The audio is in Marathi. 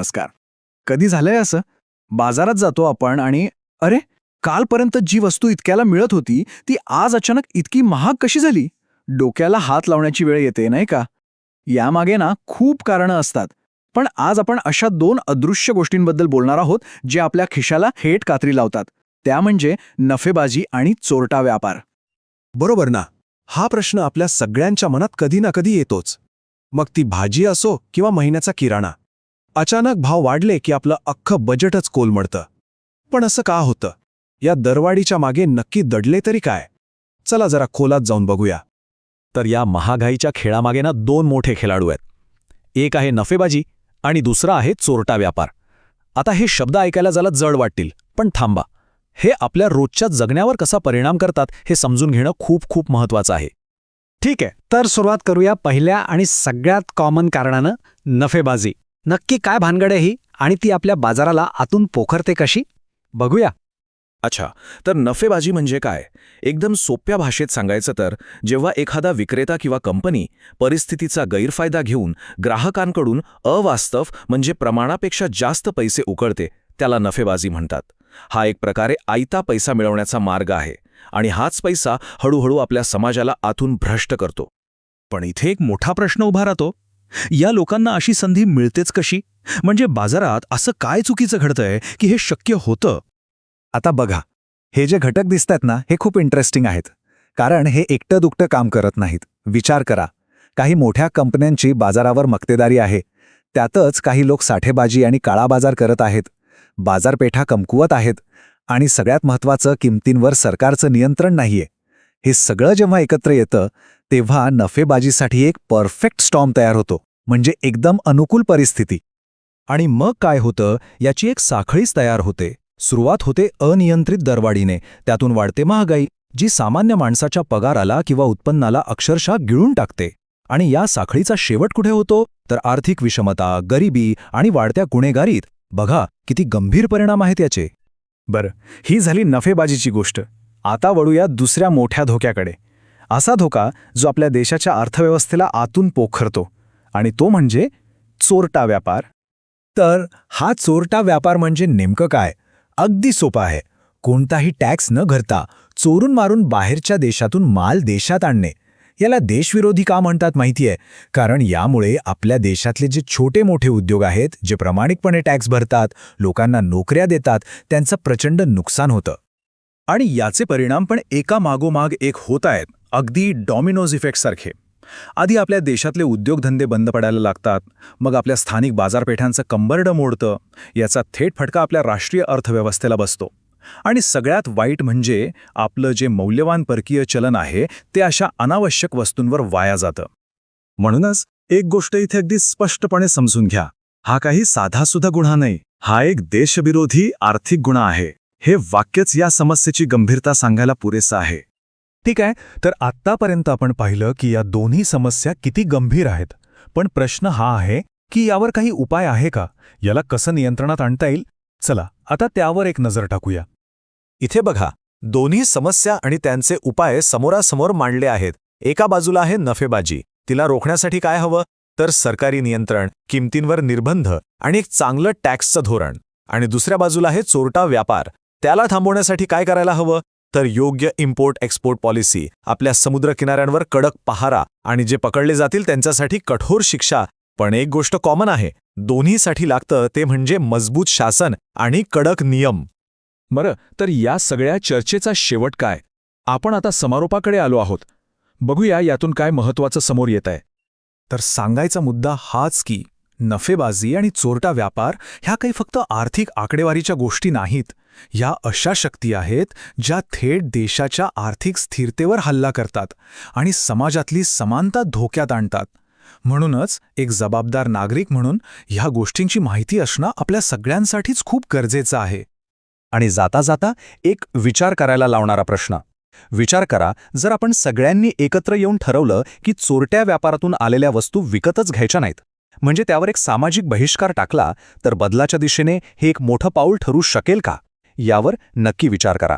नमस्कार. कधी झालंय असं? बाजारात जातो आपण आणि अरे, कालपर्यंत जी वस्तू इतक्याला मिळत होती ती आज अचानक इतकी महाग कशी झाली? डोक्याला हात लावण्याची वेळ येते नाही का? यामागे ना खूप कारणं असतात. पण आज आपण अशा दोन अदृश्य गोष्टींबद्दल बोलणार आहोत जे आपल्या खिशाला थेट कात्री लावतात. त्या म्हणजे नफेबाजी आणि चोरटा व्यापार. बरोबर ना. हा प्रश्न आपल्या सगळ्यांच्या मनात कधी ना कधी येतोच. मग ती भाजी असो किंवा महिन्याचा किराणा. अचानक भाव वाढले की आपलं अख्खं बजेटच कोलमडतं. पण असं का होतं? या दरवाढीच्या मागे नक्की दडले तरी काय? चला जरा खोलात जाऊन बघूया. तर या महागाईच्या खेळामागे ना दोन मोठे खेळाडू आहेत. एक आहे नफेबाजी आणि दुसरा आहे चोरटा व्यापार. आता हे शब्द ऐकायला जरा जड वाटतील, पण थांबा. हे आपल्या रोजच्या जगण्यावर कसा परिणाम करतात हे समजून घेणं खूप खूप महत्त्वाचं आहे. ठीक आहे, तर सुरुवात करूया पहिल्या आणि सगळ्यात कॉमन कारणानं, नफेबाजी. नक्की काय भानगड आहे ही आणि ती आपल्या बाजाराला आतून पोखरते कशी? बघूया. अच्छा, तर नफेबाजी म्हणजे काय? एकदम सोप्या भाषेत सांगायचं तर जेव्हा एखादा विक्रेता किंवा कंपनी परिस्थितीचा गैरफायदा घेऊन ग्राहकांकडून अवास्तव म्हणजे प्रमाणापेक्षा जास्त पैसे उकळते, त्याला नफेबाजी म्हणतात. हा एक प्रकारे आयता पैसा मिळवण्याचा मार्ग आहे आणि हाच पैसा हळूहळू आपल्या समाजाला आतून भ्रष्ट करतो. पण इथे एक मोठा प्रश्न उभा राहतो. या लोकांना अशी संधी मिळतेच कशी? म्हणजे बाजारात असं काय चुकीचं घडतंय की हे शक्य होतं? आता बघा, हे जे घटक दिसतात ना, हे खूप इंटरेस्टिंग आहेत. कारण हे एकटं दुकटं काम करत नाहीत. विचार करा, काही मोठ्या कंपन्यांची बाजारावर मक्तेदारी आहे. त्यातच काही लोक साठेबाजी आणि काळा बाजार करत आहेत. बाजारपेठा कमकुवत आहेत आणि सगळ्यात महत्त्वाचं, किमतींवर सरकारचं नियंत्रण नाहीये. हे सगळं जेव्हा एकत्र येतं तेव्हा नफेबाजीसाठी एक परफेक्ट स्टॉर्म तयार होतो, म्हणजे एकदम अनुकूल परिस्थिती. आणि मग काय होतं? याची एक साखळीच तयार होते. सुरुवात होते अनियंत्रित दरवाढीने, त्यातून वाढते महागाई, जी सामान्य माणसाच्या पगाराला किंवा उत्पन्नाला अक्षरशः गिळून टाकते. आणि या साखळीचा शेवट कुठे होतो? तर आर्थिक विषमता, गरिबी आणि वाढत्या गुन्हेगारीत. बघा किती गंभीर परिणाम आहेत याचे. बरं, ही झाली नफेबाजीची गोष्ट. आता वळूया दुसऱ्या मोठ्या धोक्याकडे. असा धोका जो आपल्या देशाच्या अर्थव्यवस्थेला आतून पोखरतो, आणि तो म्हणजे चोरटा व्यापार. तर हा चोरटा व्यापार म्हणजे नेमकं काय? अगदी सोपं आहे. कोणताही टॅक्स न भरता चोरून मारून बाहेरच्या देशातून माल देशात आणणे. याला देशविरोधी का म्हणतात माहितीये? कारण यामुळे आपल्या देशातले जे छोटे मोठे उद्योग आहेत, जे प्रामाणिकपणे टॅक्स भरतात, लोकांना नोकऱ्या देतात, त्यांचं प्रचंड नुकसान होतं. आणि याचे परिणाम पण एका मागोमाग एक होत आहेत, अगदी डॉमिनोज इफेक्टसारखे. आधी आपल्या देशातले उद्योगधंदे बंद पडायला लागतात, मग आपल्या स्थानिक बाजारपेठांचं कंबरडं मोडतं. याचा थेट फटका आपल्या राष्ट्रीय अर्थव्यवस्थेला बसतो. आणि सगळ्यात वाईट म्हणजे आपलं जे मौल्यवान परकीय चलन आहे ते अशा अनावश्यक वस्तूंवर वाया जातं. म्हणूनच एक गोष्ट इथे अगदी स्पष्टपणे समजून घ्या. हा काही साधासुद्धा गुन्हा नाही. हा एक देशविरोधी आर्थिक गुन्हा आहे. हे वाक्यच या समस्येची गंभीरता सांगायला पुरेसं आहे. ठीक आहे, तर आत्तापर्यंत आपण पाहिलं की या दोन्ही समस्या किती गंभीर आहेत. पण प्रश्न हा आहे की यावर काही उपाय आहे का? याला कसं नियंत्रणात आणता येईल? चला आता त्यावर एक नजर टाकूया. इथे बघा, दोन्ही समस्या आणि त्यांचे उपाय समोरासमोर मांडले आहेत. एका बाजूला आहे नफेबाजी. तिला रोखण्यासाठी काय हवं? तर सरकारी नियंत्रण, किमतींवर निर्बंध आणि एक चांगलं टॅक्सचं धोरण. आणि दुसऱ्या बाजूला आहे चोरटा व्यापार. त्याला थांबवण्यासाठी काय करायला हवं? तर योग्य इम्पोर्ट एक्सपोर्ट पॉलिसी, आपल्या समुद्र किनाऱ्यांवर कडक पहारा आणि जे पकडले जातील त्यांच्यासाठी कठोर शिक्षा. पण एक गोष्ट कॉमन आहे, दोन्हीसाठी लागतं ते म्हणजे मजबूत शासन आणि कडक नियम. बरं, तर या सगळ्या चर्चेचा शेवट काय? आपण आता समारोपाकडे आलो आहोत. बघूया यातून काय महत्त्वाचं समोर येत आहे. तर सांगायचा मुद्दा हाच की नफेबाजी आणि चोरटा व्यापार ह्या काही फक्त आर्थिक आकडेवारीच्या गोष्टी नाहीत. ह्या अशा शक्ती आहेत ज्या थेट देशाच्या आर्थिक स्थिरतेवर हल्ला करतात आणि समाजातली समानता धोक्यात आणतात. म्हणूनच एक जबाबदार नागरिक म्हणून ह्या गोष्टींची माहिती असणं आपल्या सगळ्यांसाठीच खूप गरजेचं आहे. आणि जाता जाता एक विचार करायला लावणारा प्रश्न. विचार करा, जर आपण सगळ्यांनी एकत्र येऊन ठरवलं की चोरट्या व्यापारातून आलेल्या वस्तू विकतच घ्यायच्या नाहीत, म्हणजे त्यावर एक सामाजिक बहिष्कार टाकला, तर बदलाच्या दिशेने हे एक मोठं पाऊल ठरू शकेल का? यावर नक्की विचार करा.